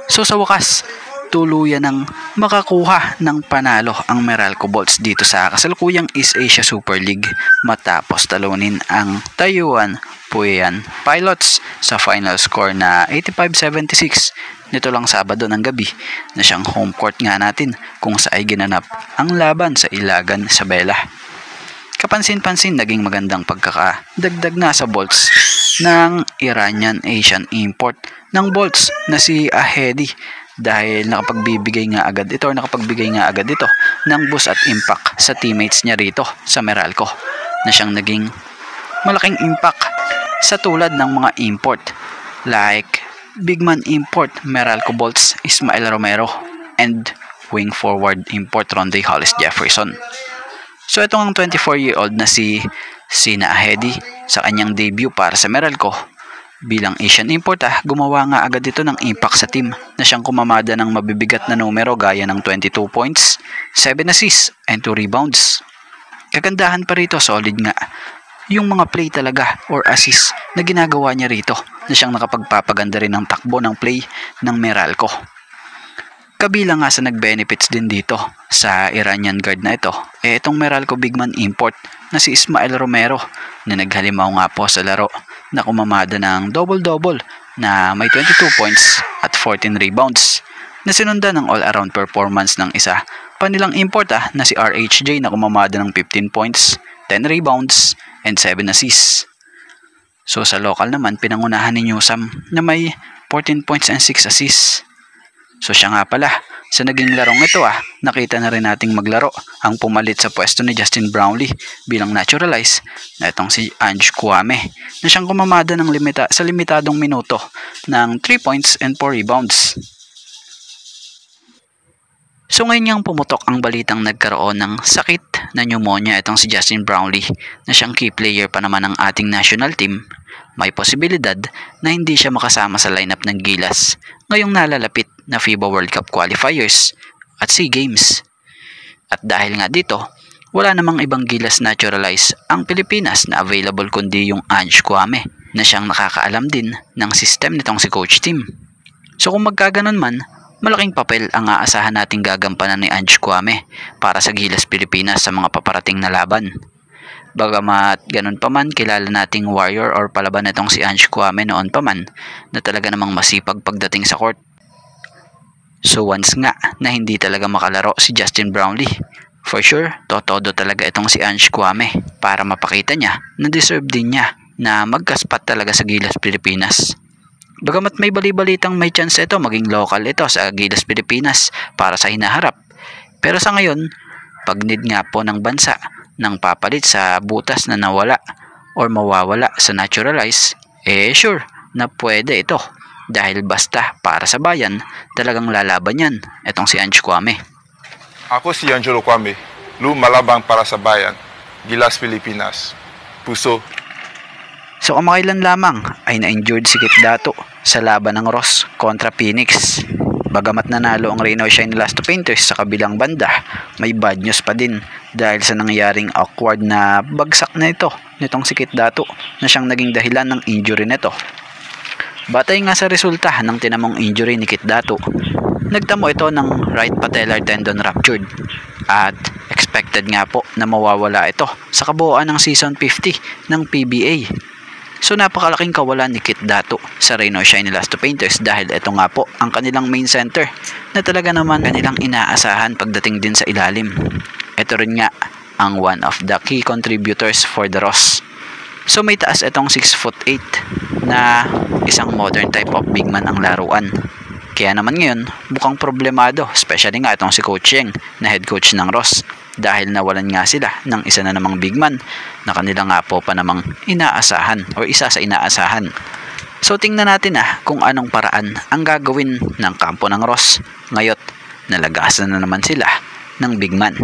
So sa wakas, tuluyan ng makakuha ng panalo ang Meralco Bolts dito sa kasalukuyang East Asia Super League matapos talunin ang Taiyuan Puyan Pilots sa final score na 85-76 nito lang Sabado ng gabi na siyang home court nga natin kung saan ay ginanap ang laban sa Ilagan, Isabela. Kapansin-pansin naging magandang pagkakadagdag nga sa Bolts ng Iranian Asian import ng Bolts na si Ahedi dahil nakapagbigay nga agad ito ng boost at impact sa teammates niya rito sa Meralco na siyang naging malaking impact sa tulad ng mga import like big man import Meralco Bolts Ismael Romero and wing forward import Ronde Hollis Jefferson. So ito ang 24-year-old na si Sina Ahedi sa kanyang debut para sa Meralco bilang Asian import gumawa nga agad ito ng impact sa team na siyang kumamada ng mabibigat na numero gaya ng 22 points, 7 assists and 2 rebounds. Kagandahan pa rito, solid nga yung mga play talaga or assist na ginagawa niya rito na siyang nakapagpapaganda rin ng takbo ng play ng Meralco. Kabilang nga sa nag-benefits din dito sa Iranian guard na ito, itong Meralco big man import na si Ismael Romero na naghalimaw nga po sa laro na kumamada ng double-double na may 22 points at 14 rebounds na sinundan ng all-around performance ng isa pa nilang import na si RHJ na kumamada ng 15 points, 10 rebounds, and 7 assists. So sa local naman, pinangunahan ni Newsam na may 14 points and 6 assists. So siya nga pala, sa naging larong ito nakita na rin nating maglaro ang pumalit sa pwesto ni Justin Brownlee bilang naturalize na itong si Ange Kwame na siyang kumamada ng sa limitadong minuto ng 3 points and 4 rebounds. So ngayon niyang pumutok ang balitang nagkaroon ng sakit na pneumonia itong si Justin Brownlee na siyang key player pa naman ng ating national team. May posibilidad na hindi siya makasama sa lineup ng Gilas ngayong nalalapit na FIBA World Cup qualifiers at SEA Games. At dahil nga dito, wala namang ibang Gilas naturalize ang Pilipinas na available kundi yung Ange Kwame na siyang nakakaalam din ng system nitong si Coach Tim. So kung magkaganon man, malaking papel ang aasahan nating gagampanan ni Ange Kwame para sa Gilas Pilipinas sa mga paparating na laban. Bagamat ganun pa man, kilala nating warrior or palaban itong si Ange Kwame noon pa man na talaga namang masipag pagdating sa court. So once nga na hindi talaga makalaro si Justin Brownlee, for sure, totodo talaga itong si Ange Kwame para mapakita niya na deserve din niya na magkaspat talaga sa Gilas Pilipinas. Bagamat may bali-balitang may chance ito maging local ito sa Gilas Pilipinas para sa hinaharap. Pero sa ngayon, pag need nga po ng bansa ng papalit sa butas na nawala or mawawala sa naturalize, sure na pwede ito dahil basta para sa bayan talagang lalaban yan itong si Ange Kwame. Ako si Angelo Kwame, lumalabang para sa bayan, Gilas Pilipinas, puso. So kamakailan lamang ay na-injured si Kit Dato sa laban ng Ross kontra Phoenix. Bagamat nanalo ang Reno Shine Last Painters sa kabilang banda, may bad news pa din dahil sa nangyaring awkward na bagsak na ito nitong si Kit Dato na siyang naging dahilan ng injury nito. Batay nga sa resulta ng tinamong injury ni Kit Dato, nagtamo ito ng right patellar tendon ruptured at expected nga po na mawawala ito sa kabuuan ng season 50 ng PBA. So napakalaking kawalan ni Kit Dato sa Reno Shine Last Painters dahil ito nga po ang kanilang main center na talaga naman kanilang inaasahan pagdating din sa ilalim. Ito rin nga ang one of the key contributors for the Ross. So may taas itong 6'8" na isang modern type of big man ang laruan. Kaya naman ngayon mukhang problemado, especially nga itong si Coach Yeng na head coach ng Ross dahil nawalan nga sila ng isa na namang big man na kanila nga po pa namang inaasahan o isa sa inaasahan. So tingnan natin kung anong paraan ang gagawin ng kampo ng Ross ngayot nalagasan na naman sila ng big man.